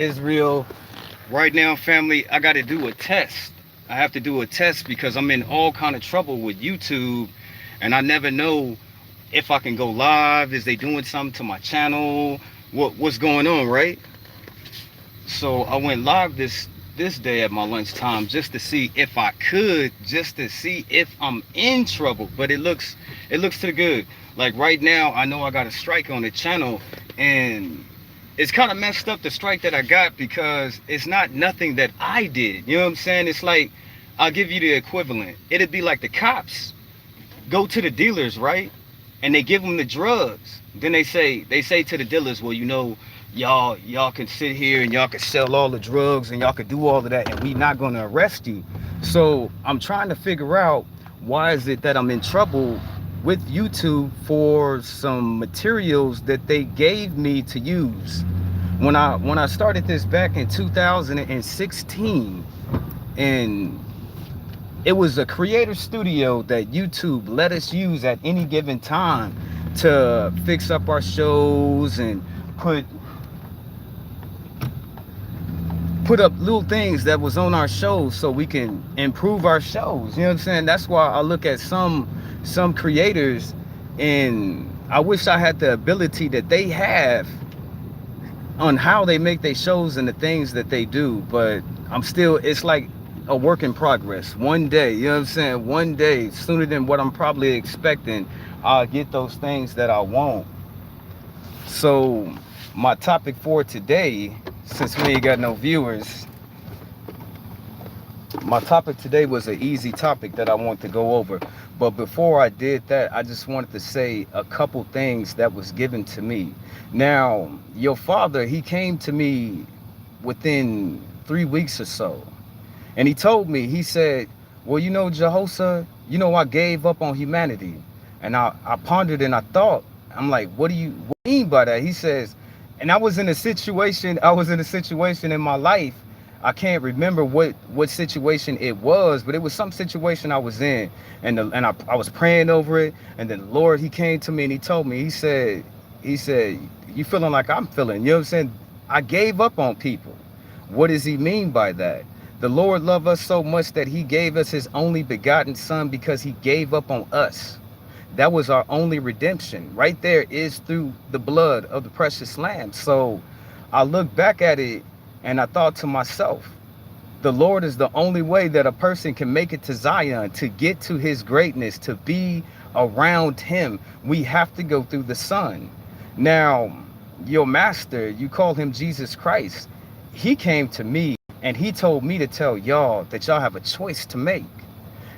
Israel. Right now, family, I got to do a test. I have to do a test because I'm in all kind of trouble with YouTube, and I never know if I can go live. Is they doing something to my channel? What's going on, right? So I went live this day at my lunchtime just to see if I could, just to see if I'm in trouble. But it looks too good. Like right now, I know I got a strike on the channel, and it's kind of messed up the strike that I got because it's not nothing that I did. You know what I'm saying? It's like I'll give you the equivalent. It'd be like the cops go to the dealers, right? And they give them the drugs. Then they say to the dealers, well, y'all can sit here and y'all can sell all the drugs and y'all can do all of that, and we not gonna arrest you. So I'm trying to figure out why is it that I'm in trouble with YouTube for some materials that they gave me to use. When I started this back in 2016, and it was a creator studio that YouTube let us use at any given time to fix up our shows and put up little things that was on our shows so we can improve our shows. You know what I'm saying? That's why I look at some creators, and I wish I had the ability that they have on how they make their shows and the things that they do. But it's like a work in progress. One day, you know what I'm saying? One day, sooner than what I'm probably expecting, I'll get those things that I want. So my topic for today, since we ain't got no viewers, my topic today was an easy topic that I want to go over. But before I did that, I just wanted to say a couple things that was given to me. Now, your father, he came to me within 3 weeks or so. And he told me, he said, well, Jehoshaphat, I gave up on humanity. And I pondered and I thought, I'm like, what do you mean by that? He says, and I was in a situation in my life. I can't remember what situation it was, but it was some situation I was in, and I was praying over it, and then the Lord, he came to me and he told me, he said, you feeling like I'm feeling, you know what I'm saying? I gave up on people. What does he mean by that? The Lord loved us so much that he gave us his only begotten son because he gave up on us. That was our only redemption. Right there is through the blood of the precious lamb. So I look back at it and I thought to myself, the Lord is the only way that a person can make it to Zion, to get to his greatness, to be around him. We have to go through the Son. Now, your master, you call him Jesus Christ. He came to me and he told me to tell y'all that y'all have a choice to make.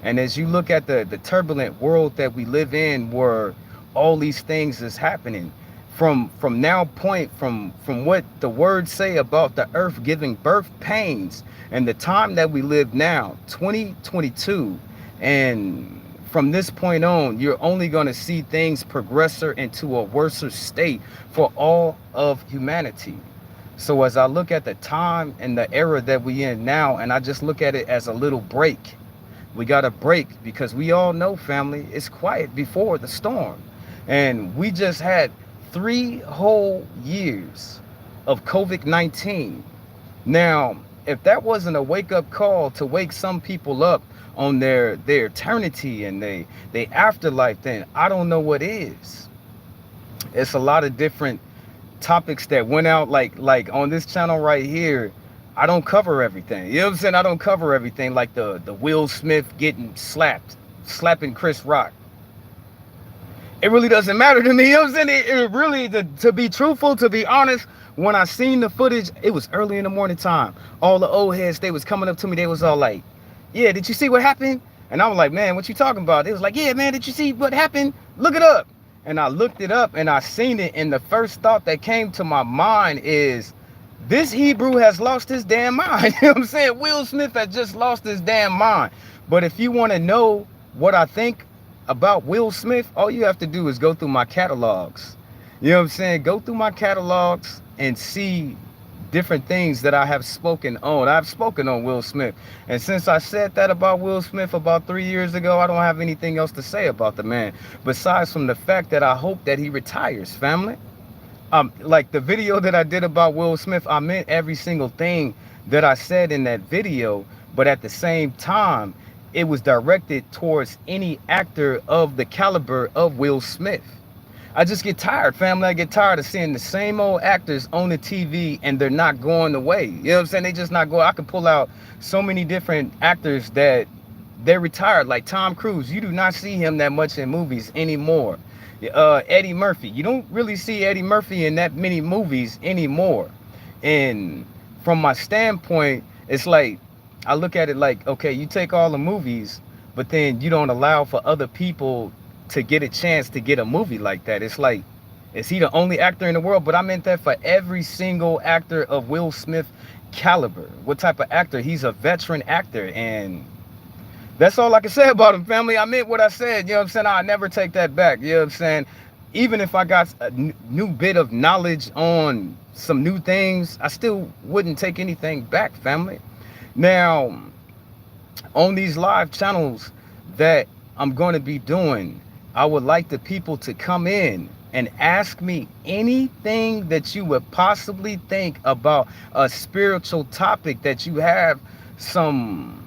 And as you look at the turbulent world that we live in, where all these things is happening, from what the words say about the earth giving birth pains, and the time that we live now, 2022, and from this point on, you're only going to see things progress into a worse state for all of humanity. So as I look at the time and the era that we in now, and I just look at it as a little break. We got a break because we all know, family, it's quiet before the storm. And we just had 3 whole years of COVID-19. Now, if that wasn't a wake-up call to wake some people up on their eternity and they afterlife, then I don't know what is. It's a lot of different topics that went out, like on this channel right here. I don't cover everything. You know what I'm saying? I don't cover everything, like the Will Smith getting slapping Chris Rock. It really doesn't matter to me. You know what I'm saying? It really, to be truthful, to be honest, when I seen the footage, it was early in the morning time. All the old heads, they was coming up to me. They was all like, yeah, did you see what happened? And I was like, man, what you talking about? They was like, yeah, man, did you see what happened? Look it up. And I looked it up and I seen it. And the first thought that came to my mind is, this Hebrew has lost his damn mind. You know what I'm saying? Will Smith has just lost his damn mind. But if you want to know what I think about Will Smith, all you have to do is go through my catalogs. You know what I'm saying? Go through my catalogs and see different things that I have spoken on. I've spoken on Will Smith. And since I said that about Will Smith about 3 years ago, I don't have anything else to say about the man. Besides from the fact that I hope that he retires, family. Like the video that I did about Will Smith, I meant every single thing that I said in that video, but at the same time, it was directed towards any actor of the caliber of Will Smith. I just get tired, family. I get tired of seeing the same old actors on the TV and they're not going away. You know what I'm saying? They just not going. I could pull out so many different actors that they're retired, like Tom Cruise. You do not see him that much in movies anymore. Eddie Murphy. You don't really see Eddie Murphy in that many movies anymore. And from my standpoint, it's like, I look at it like, okay, you take all the movies, but then you don't allow for other people to get a chance to get a movie like that. It's like, is he the only actor in the world? But I meant that for every single actor of Will Smith caliber. What type of actor? He's a veteran actor, and that's all I can say about him, family. I meant what I said, you know what I'm saying? I never take that back, you know what I'm saying? Even if I got a new bit of knowledge on some new things, I still wouldn't take anything back, family. Now, on these live channels that I'm going to be doing, I would like the people to come in and ask me anything that you would possibly think about a spiritual topic that you have some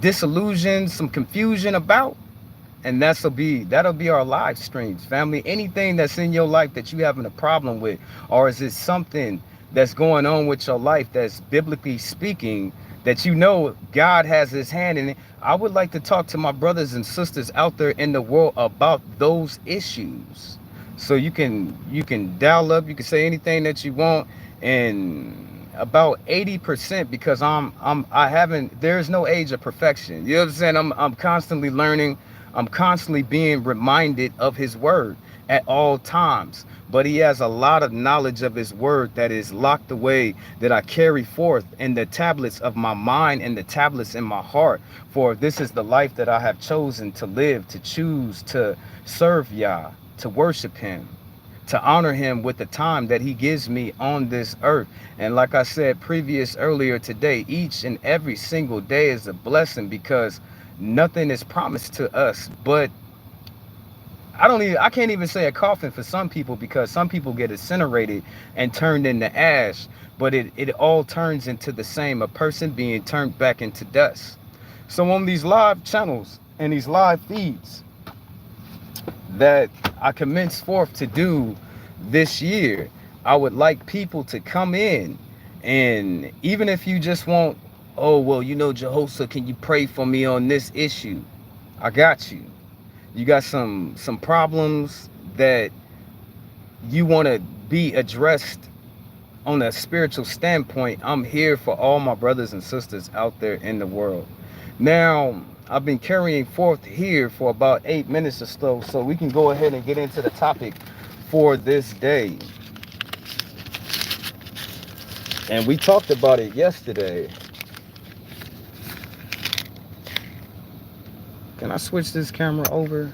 disillusion, some confusion about. And that'll be our live streams, family. Anything that's in your life that you having a problem with, or is it something that's going on with your life that's biblically speaking, that you know God has his hand in it, I would like to talk to my brothers and sisters out there in the world about those issues. So you can dial up, you can say anything that you want, and about 80%, because there's no age of perfection. You know what I'm saying? I'm constantly learning. I'm constantly being reminded of his word at all times. But he has a lot of knowledge of his word that is locked away, that I carry forth in the tablets of my mind and the tablets in my heart. For this is the life that I have chosen to live, to choose to serve Yah, to worship him, to honor him with the time that he gives me on this earth. And like I said earlier today, each and every single day is a blessing, because nothing is promised to us. But I can't even say a coffin for some people, because some people get incinerated and turned into ash, but it all turns into the same, a person being turned back into dust. So on these live channels and these live feeds that I commence forth to do this year, I would like people to come in, and even if you just want, oh, well, you know, Jehoshaphat, can you pray for me on this issue? I got you. You got some problems that you want to be addressed on a spiritual standpoint. I'm here for all my brothers and sisters out there in the world. Now, I've been carrying forth here for about 8 minutes or so we can go ahead and get into the topic for this day. And we talked about it yesterday. Can I switch this camera over?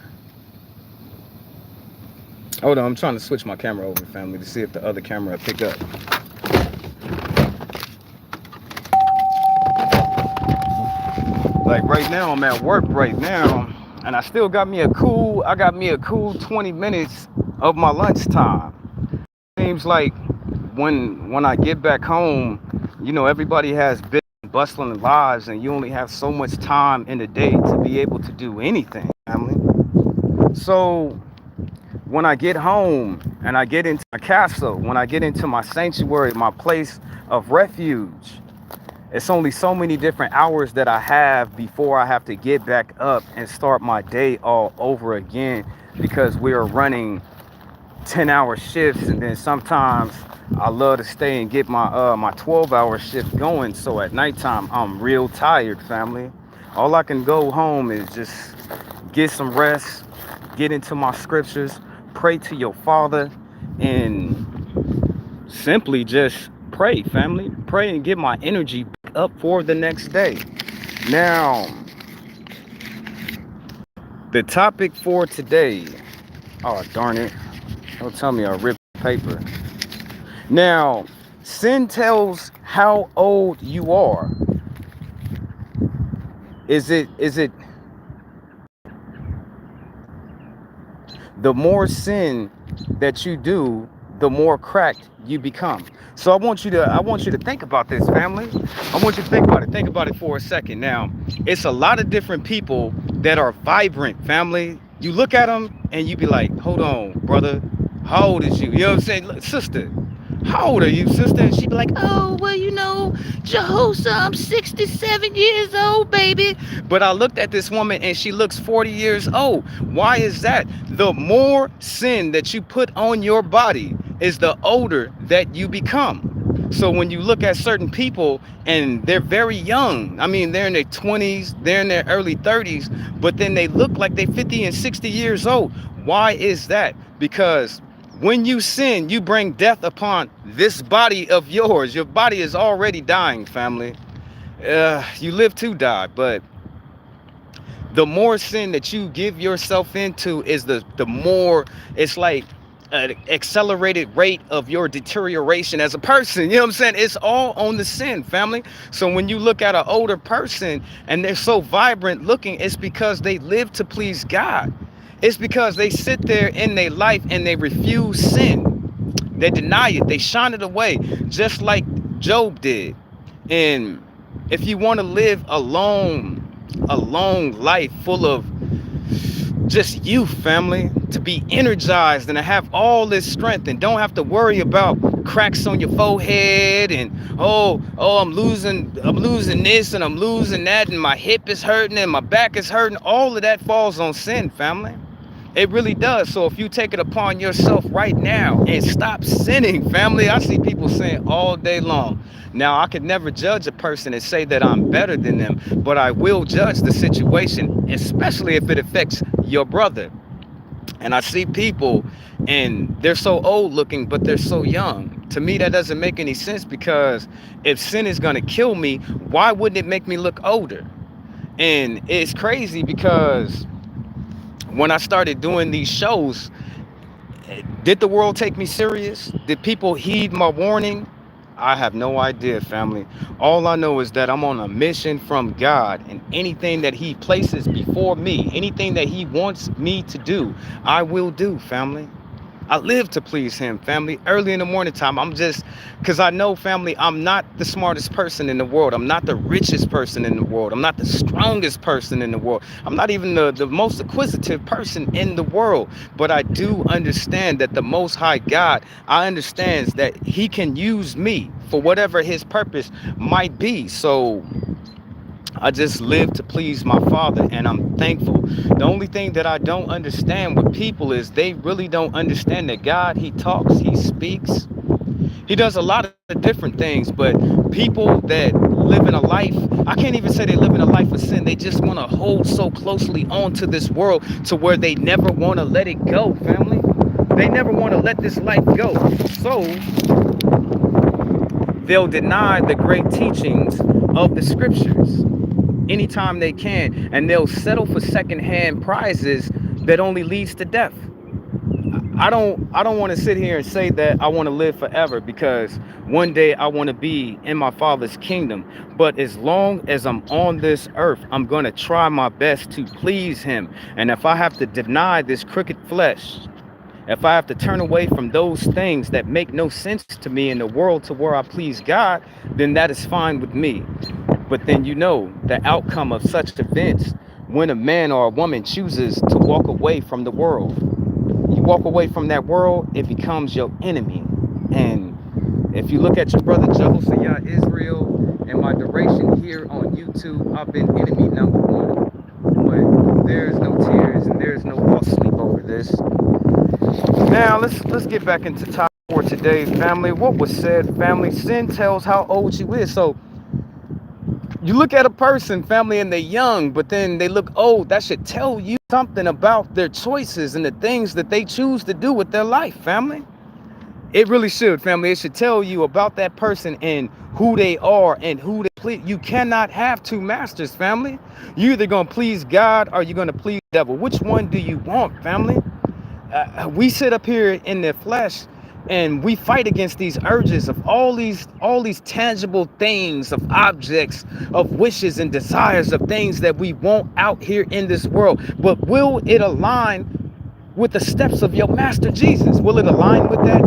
Hold on, I'm trying to switch my camera over, family, to see if the other camera will pick up. Like right now, I'm at work right now, and I still got me a cool 20 minutes of my lunchtime. Seems like when I get back home, you know, everybody has big bustling lives, and you only have so much time in the day to be able to do anything, family. So when I get home and I get into my castle, when I get into my sanctuary, my place of refuge, it's only so many different hours that I have before I have to get back up and start my day all over again, because we are running 10-hour shifts, and then sometimes I love to stay and get my my 12-hour shift going. So at nighttime, I'm real tired, family. All I can go home is just get some rest, get into my scriptures, pray to your Father, and simply just pray, family. Pray and get my energy back up for the next day. Now, the topic for today, oh darn it, don't tell me I ripped the paper. Now, sin tells how old you are. Is it the more sin that you do, the more cracked you become. So I want you to think about this, family. I want you to think about it. Think about it for a second. Now, it's a lot of different people that are vibrant, family. You look at them and you be like, hold on, brother, how old is you? You know what I'm saying? Look, sister, how old are you, sister? And she'd be like, oh, well, Jehosa, I'm 67 years old, baby. But I looked at this woman and she looks 40 years old. Why is that? The more sin that you put on your body is the older that you become. So when you look at certain people and they're very young, I mean, they're in their 20s, they're in their early 30s, but then they look like they're 50 and 60 years old. Why is that? Because when you sin, you bring death upon this body of yours. Your body is already dying, family. You live to die, but the more sin that you give yourself into is the more it's like an accelerated rate of your deterioration as a person. You know what I'm saying? It's all on the sin, family. So when you look at an older person and they're so vibrant looking, it's because they live to please God. It's because they sit there in their life and they refuse sin. They deny it. They shine it away, just like Job did. And if you want to live a long life full of just youth, family, to be energized and to have all this strength and don't have to worry about cracks on your forehead and I'm losing this and I'm losing that and my hip is hurting and my back is hurting. All of that falls on sin, family. It really does. So if you take it upon yourself right now and stop sinning, family, I see people saying all day long. Now, I could never judge a person and say that I'm better than them, but I will judge the situation, especially if it affects your brother. And I see people and they're so old looking, but they're so young. To me, that doesn't make any sense, because if sin is going to kill me, why wouldn't it make me look older? And it's crazy because when I started doing these shows, did the world take me serious? Did people heed my warning? I have no idea, family. All I know is that I'm on a mission from God, and anything that he places before me, anything that he wants me to do, I will do, family. I live to please him, family. Early in the morning time, because I know, family, I'm not the smartest person in the world. I'm not the richest person in the world. I'm not the strongest person in the world. I'm not even the most acquisitive person in the world. But I do understand that the Most High God, I understand that he can use me for whatever his purpose might be. So I just live to please my Father, and I'm thankful. The only thing that I don't understand with people is they really don't understand that God, he talks, he speaks. He does a lot of different things, but people that live in a life, I can't even say they live in a life of sin. They just want to hold so closely onto this world to where they never want to let it go, family. They never want to let this life go. So they'll deny the great teachings of the scriptures anytime they can, and they'll settle for secondhand prizes that only leads to death. I don't want to sit here and say that I want to live forever, because one day I want to be in my Father's kingdom. But as long as I'm on this earth, I'm going to try my best to please him. And if I have to deny this crooked flesh, if I have to turn away from those things that make no sense to me in the world to where I please God, then that is fine with me. But then the outcome of such events, when a man or a woman chooses to walk away from the world, you walk away from that world, it becomes your enemy. And if you look at your brother Jehoshaphat Israel and my duration here on YouTube, I've been enemy number one. But there's no tears and there's no lost sleep over this. Now let's get back into topic for today, family. What was said, family? Sin tells how old you is. So you look at a person, family, and they're young, but then they look old. That should tell you something about their choices and the things that they choose to do with their life, family. It really should, family. It should tell you about that person and who they are and who they please. You cannot have two masters, family. You're either going to please God or you're going to please the devil. Which one do you want, family? We sit up here in the flesh and we fight against these urges of all these tangible things, of objects, of wishes and desires, of things that we want out here in this world. But will it align with the steps of your master Jesus? Will it align with that?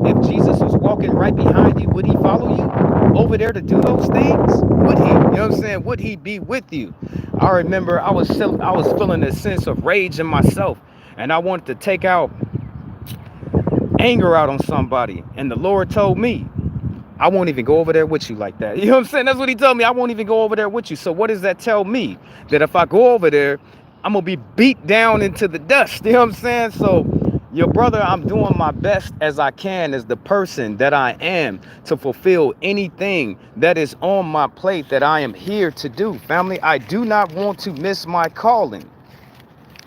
if Jesus was walking right behind you, would he follow you over there to do those things? Would he? You know what I'm saying? Would he be with you? I remember I was feeling a sense of rage in myself, and I wanted to take out anger out on somebody. And the Lord told me, I won't even go over there with you like that. You know what I'm saying? That's what he told me. I won't even go over there with you. So what does that tell me? That if I go over there, I'm going to be beat down into the dust. You know what I'm saying? So, your brother, I'm doing my best as I can as the person that I am to fulfill anything that is on my plate that I am here to do. Family, I do not want to miss my calling.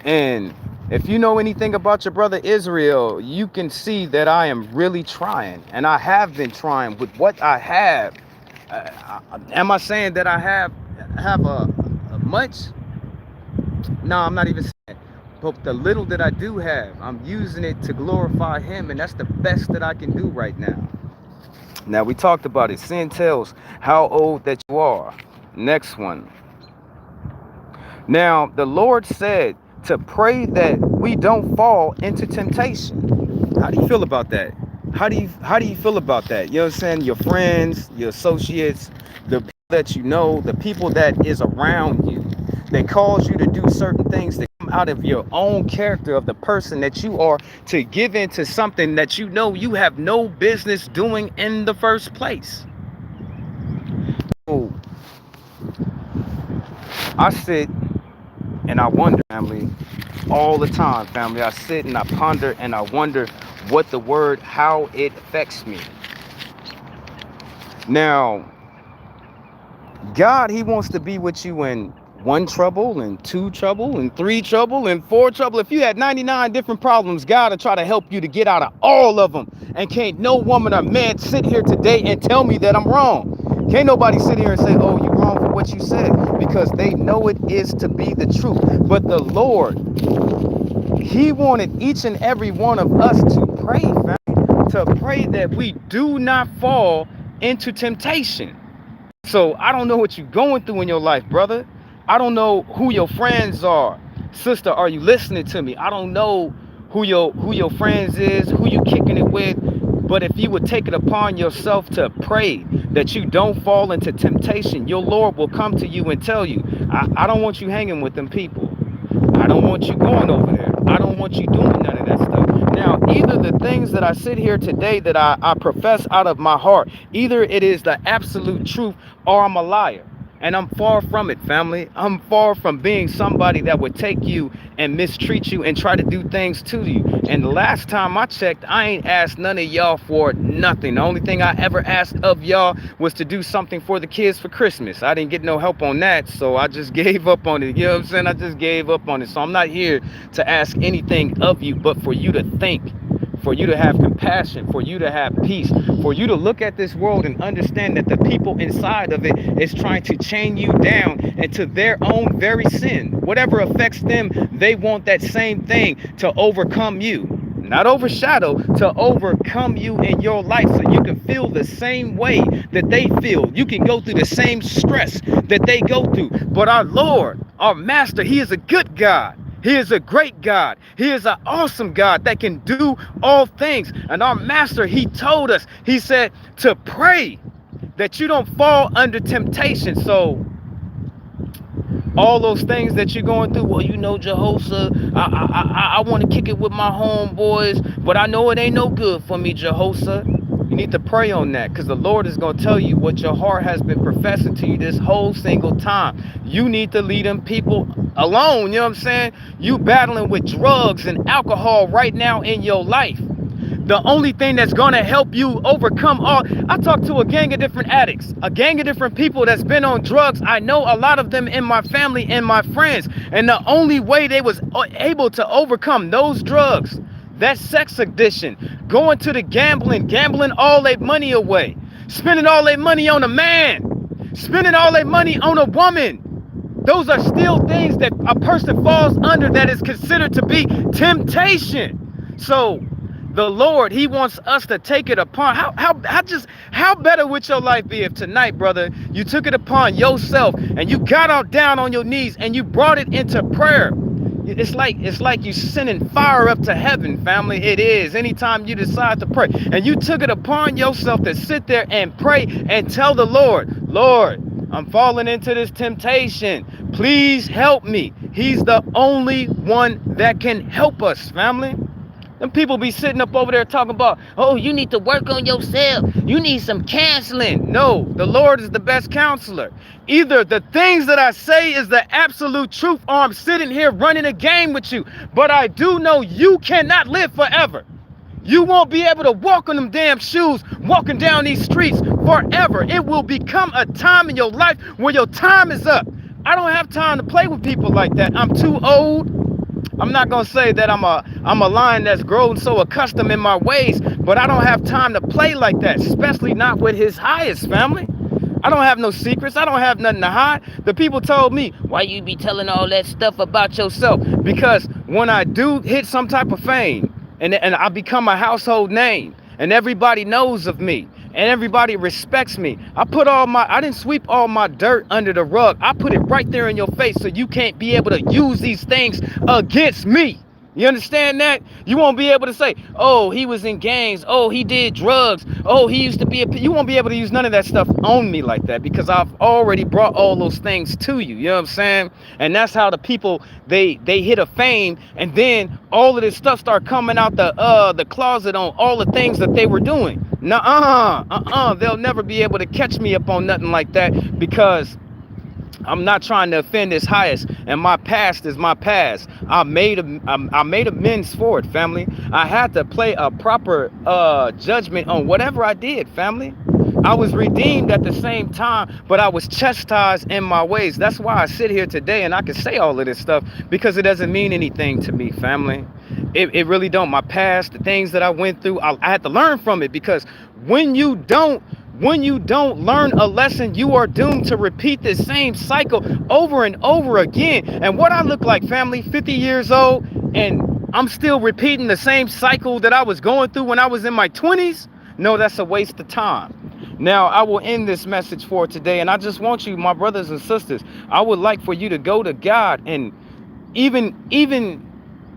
And if you know anything about your brother Israel, you can see that I am really trying, and I have been trying with what I have. Am I saying that I have a much? No, I'm not even saying that. But the little that I do have, I'm using it to glorify him, and that's the best that I can do right now. Now, we talked about it. Sin tells how old that you are. Next one. Now, the Lord said to pray that we don't fall into temptation. How do you feel about that? How do you feel about that? You know what I'm saying? Your friends, your associates, the people that you know, the people that is around you, that cause you to do certain things that come out of your own character of the person that you are, to give into something that you know you have no business doing in the first place. So I sit and I wonder, family, all the time, family. I sit and I ponder and I wonder what the word, how it affects me. Now, God, he wants to be with you in 1 trouble and 2 trouble and 3 trouble and 4 trouble. If you had 99 different problems, God will try to help you to get out of all of them. And can't no woman or man sit here today and tell me that I'm wrong. Can't nobody sit here and say, oh, you're wrong for what you said, because they know it is to be the truth. But the Lord, he wanted each and every one of us to pray, family, to pray that we do not fall into temptation. So I don't know what you're going through in your life, brother. I don't know who your friends are. Sister, are you listening to me? I don't know who your friends is, who you kicking it with. But if you would take it upon yourself to pray that you don't fall into temptation, your Lord will come to you and tell you, I don't want you hanging with them people. I don't want you going over there. I don't want you doing none of that stuff. Now, either the things that I sit here today that I profess out of my heart, either it is the absolute truth or I'm a liar. And I'm far from it, family. I'm far from being somebody that would take you and mistreat you and try to do things to you. And the last time I checked, I ain't asked none of y'all for nothing. The only thing I ever asked of y'all was to do something for the kids for Christmas. I didn't get no help on that, so I just gave up on it. You know what I'm saying? I just gave up on it. So I'm not here to ask anything of you, but for you to think, for you to have compassion, for you to have peace, for you to look at this world and understand that the people inside of it is trying to chain you down into their own very sin. Whatever affects them, they want that same thing to overcome you. Not overshadow, to overcome you in your life so you can feel the same way that they feel. You can go through the same stress that they go through. But our Lord, our Master, he is a good God. He is a great God. He is an awesome God that can do all things. And our Master, he told us, he said to pray that you don't fall under temptation. So all those things that you're going through, well, you know, Jehoshaphat, I want to kick it with my homeboys, but I know it ain't no good for me, Jehoshaphat. You need to pray on that, because the Lord is going to tell you what your heart has been professing to you this whole single time. You need to leave them people alone. You know what I'm saying? You battling with drugs and alcohol right now in your life. The only thing that's going to help you overcome all... I talked to a gang of different addicts, a gang of different people that's been on drugs. I know a lot of them in my family and my friends. And the only way they was able to overcome those drugs, that sex addiction, going to the gambling all their money away, spending all their money on a man, spending all their money on a woman. Those are still things that a person falls under that is considered to be temptation. So the Lord, he wants us to take it upon. How better would your life be if tonight, brother, you took it upon yourself and you got out down on your knees and you brought it into prayer. It's like you sending fire up to heaven, family. It is. Anytime you decide to pray, and you took it upon yourself to sit there and pray and tell the Lord, Lord, I'm falling into this temptation. Please help me. He's the only one that can help us, family. Them people be sitting up over there talking about, oh, you need to work on yourself. You need some counseling. No, the Lord is the best counselor. Either the things that I say is the absolute truth, or I'm sitting here running a game with you. But I do know you cannot live forever. You won't be able to walk on them damn shoes, walking down these streets forever. It will become a time in your life where your time is up. I don't have time to play with people like that. I'm too old. I'm not gonna say that I'm a lion that's grown so accustomed in my ways, but I don't have time to play like that, especially not with his highest, family. I don't have no secrets. I don't have nothing to hide. The people told me, why you be telling all that stuff about yourself? Because when I do hit some type of fame and I become a household name and everybody knows of me and everybody respects me, I didn't sweep all my dirt under the rug. I put it right there in your face so you can't be able to use these things against me. You understand that? You won't be able to say, oh, he was in gangs. Oh, he did drugs. Oh, he used to be you won't be able to use none of that stuff on me like that, because I've already brought all those things to you. You know what I'm saying? And that's how the people, they hit a fame, and then all of this stuff start coming out the closet on all the things that they were doing. They'll never be able to catch me up on nothing like that, because I'm not trying to offend his highest, and my past is my past. I made amends for it, family. I had to play a proper judgment on whatever I did, family. I was redeemed at the same time, but I was chastised in my ways. That's why I sit here today and I can say all of this stuff, because it doesn't mean anything to me, family. It really don't. My past, the things that I went through, I had to learn from it, because when you don't learn a lesson, you are doomed to repeat the same cycle over and over again. And what I look like, family, 50 years old, and I'm still repeating the same cycle that I was going through when I was in my 20s? No, that's a waste of time. Now, I will end this message for today, and I just want you, my brothers and sisters, I would like for you to go to God, and even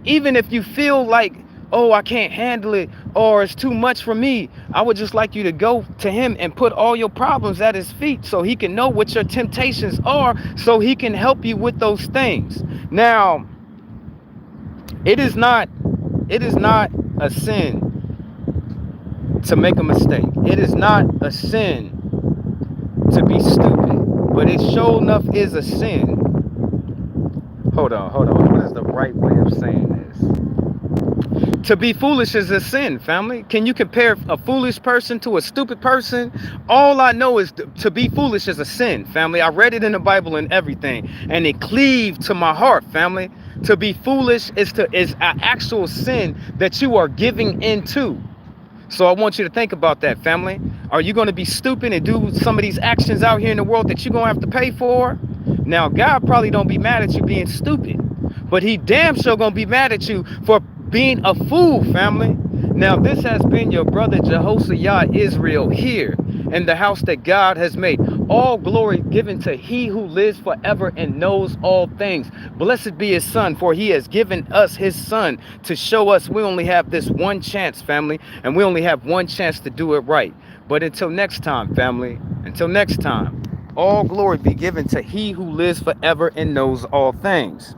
if you feel like, oh, I can't handle it, or it's too much for me, I would just like you to go to him and put all your problems at his feet, so he can know what your temptations are, so he can help you with those things. Now, it is not a sin to make a mistake. It is not a sin to be stupid, but it sure enough is a sin. Hold on. What is the right way of saying this? To be foolish is a sin, family. Can you compare a foolish person to a stupid person? All I know is to be foolish is a sin, family. I read it in the Bible and everything, and it cleaved to my heart, family. To be foolish is an actual sin that you are giving into. So I want you to think about that, family. Are you going to be stupid and do some of these actions out here in the world that you're going to have to pay for? Now, God probably don't be mad at you being stupid, but he damn sure going to be mad at you for being a fool, family. Now, this has been your brother Jehoshaphat Israel here in the house that God has made. All glory given to he who lives forever and knows all things. Blessed be his son, for he has given us his son to show us we only have this one chance, family, and we only have one chance to do it right. But until next time, family, until next time, all glory be given to he who lives forever and knows all things.